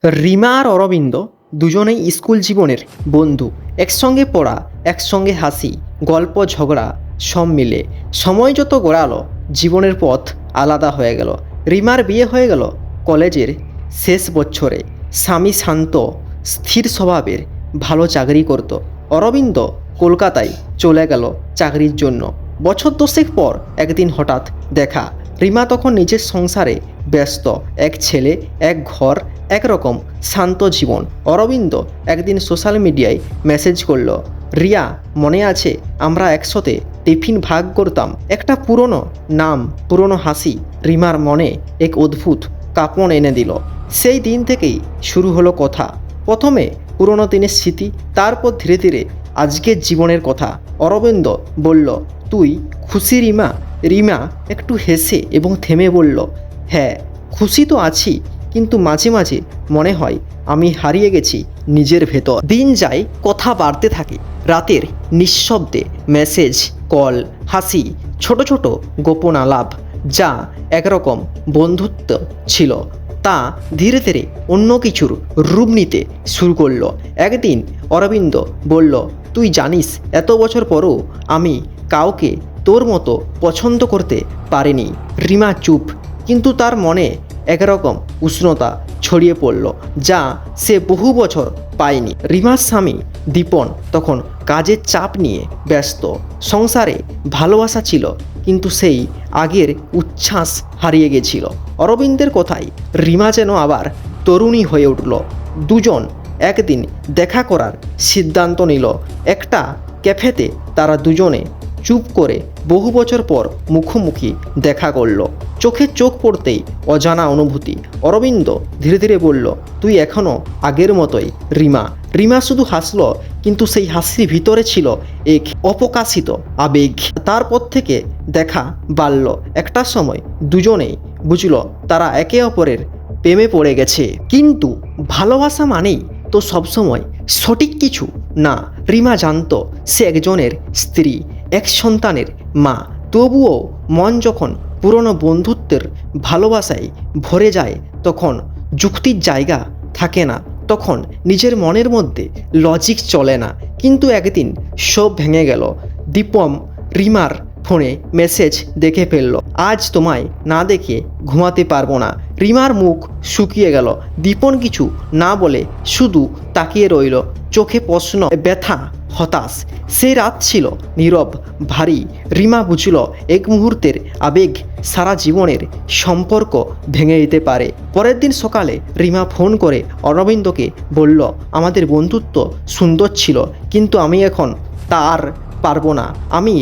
রিমা আর অরবিন্দ দুজনেই স্কুল জীবনের বন্ধু। একসঙ্গে পড়া, একসঙ্গে হাসি, গল্প, ঝগড়া সব মিলে সময় যত গড়ালো জীবনের পথ আলাদা হয়ে গেল। রিমার বিয়ে হয়ে গেল কলেজের শেষ বছরে। স্বামী শান্ত, স্থির স্বভাবের, ভালো চাকরি করত। অরবিন্দ কলকাতায় চলে গেল চাকরির জন্য। বছর দশেক পর একদিন হঠাৎ দেখা। রিমা তখন নিজের সংসারে ব্যস্ত, এক ছেলে, এক ঘর, একরকম শান্ত জীবন। অরবিন্দ একদিন সোশ্যাল মিডিয়ায় মেসেজ করলো, রিয়া মনে আছে আমরা একসাথে টিফিন ভাগ করতাম? একটা পুরনো নাম, পুরনো হাসি রিমার মনে এক অদ্ভুত কাঁপন এনে দিল। সেই দিন থেকেই শুরু হলো কথা। প্রথমে পুরনো দিনের স্মৃতি, তারপর ধীরে ধীরে আজকের জীবনের কথা। অরবিন্দ বলল, তুই খুশি রিমা? রিমা একটু হেসে এবং থেমে বলল, হ্যাঁ খুশি তো আছি, কিন্তু মাঝে মাঝে মনে হয় আমি হারিয়ে গেছি নিজের ভেতর। দিন যায়, কথা বাড়তে থাকে। রাতের নিঃশব্দে মেসেজ, কল, হাসি, ছোট ছোট গোপন আলাপ, যা একরকম বন্ধুত্ব ছিল তা ধীরে ধীরে অন্য কিছুর রূপ নিতে শুরু করলো। একদিন অরবিন্দ বলল, তুই জানিস এত বছর পরও আমি কাউকে তোর মতো পছন্দ করতে পারিনি। রিমা চুপ, কিন্তু তার মনে একরকম উষ্ণতা ছড়িয়ে পড়ল, যা সে বহু বছর পায়নি। রিমার স্বামী দীপন তখন কাজের চাপ নিয়ে ব্যস্ত। সংসারে ভালোবাসা ছিল, কিন্তু সেই আগের উচ্ছ্বাস হারিয়ে গেছিল। অরবিন্দের কথায় রিমা যেন আবার তরুণী হয়ে উঠল। দুজন একদিন দেখা করার সিদ্ধান্ত নিল। একটা ক্যাফেতে তারা দুজনে চুপ করে বহু বছর পর মুখোমুখি দেখা করলো। চোখে চোখ পড়তেই অজানা অনুভূতি। অরবিন্দ ধীরে ধীরে বলল, তুই এখনও আগের মতোই রিমা। রিমা শুধু হাসলো, কিন্তু সেই হাসির ভিতরে ছিল এক অপ্রকাশিত আবেগ। তারপর থেকে দেখা বাড়ল। একটা সময় দুজনেই বুঝল তারা একে অপরের প্রেমে পড়ে গেছে। কিন্তু ভালোবাসা মানেই তো সবসময় সঠিক কিছু না। রিমা জানত সে একজনের স্ত্রী, এক সন্তানের মা। তবুও মন যখন পুরনো বন্ধুত্বের ভালোবাসায় ভরে যায়, তখন যুক্তির জায়গা থাকে না, তখন নিজের মনের মধ্যে লজিক চলে না। কিন্তু একদিন সব ভেঙে গেল। দীপম রিমার ফোনে মেসেজ দেখে ফেলল, আজ তোমায় না দেখে ঘুমাতে পারবো না। রিমার মুখ শুকিয়ে গেল। দীপন কিছু না বলে শুধু তাকিয়ে রইল, চোখে প্রশ্ন, ব্যথা, হতাশ। সেই রাত ছিল নীরব, ভারী। রিমা বুঝল এক মুহূর্তের আবেগ সারা জীবনের সম্পর্ক ভেঙে দিতে পারে। পরের দিন সকালে রিমা ফোন করে অরবিন্দকে বলল, আমাদের বন্ধুত্ব সুন্দর ছিল, কিন্তু আমি এখন তার পারবো না। আমি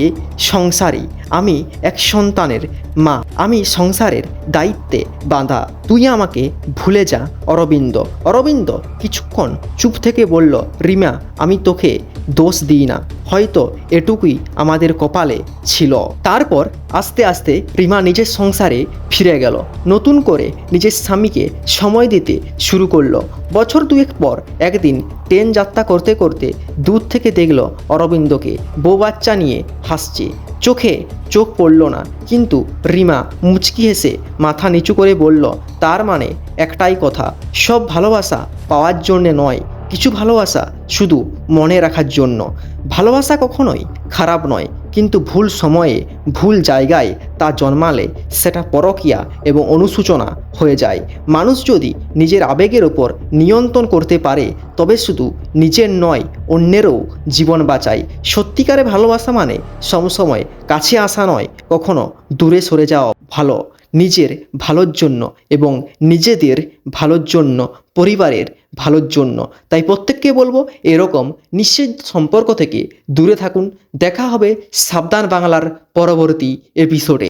সংসারী, আমি এক সন্তানের মা, আমি সংসারের দায়িত্বে বাঁধা। তুই আমাকে ভুলে যা অরবিন্দ। অরবিন্দ কিছুক্ষণ চুপ থেকে বলল, রিমা আমি তোকে দোষ দিই না, হয়তো এটুকুই আমাদের কপালে ছিল। তারপর আস্তে আস্তে রিমা নিজের সংসারে ফিরে গেল। নতুন করে নিজের স্বামীকে সময় দিতে শুরু করলো। বছর দুয়েক পর একদিন ট্রেন যাত্রা করতে করতে দূর থেকে দেখল অরবিন্দকে বউ বাচ্চা নিয়ে হাসছে। চোখে চোখ পড়ল না, কিন্তু রিমা মুচকি হেসে মাথা নিচু করে বলল, তার মানে একটাই কথা, সব ভালোবাসা পাওয়ার জন্যে নয়, কিছু ভালোবাসা শুধু মনে রাখার জন্য। ভালোবাসা কখনোই খারাপ নয়, কিন্তু ভুল সময়ে ভুল জায়গায় তা জন্মালে সেটা পরকীয়া এবং অনুশোচনা হয়ে যায়। মানুষ যদি নিজের আবেগের ওপর নিয়ন্ত্রণ করতে পারে, তবে শুধু নিজের নয় অন্যেরও জীবন বাঁচায়। সত্যিকারে ভালোবাসা মানে সবসময় কাছে আসা নয়, কখনো দূরে সরে যাওয়া ভালো, নিজের ভালোর জন্য এবং নিজেদের ভালোর জন্য, পরিবারের ভালোর জন্য। তাই প্রত্যেককে বলবো এরকম নিশ্চিত সম্পর্ক থেকে দূরে থাকুন। দেখা হবে সাবধান বাংলার পরবর্তী এপিসোডে।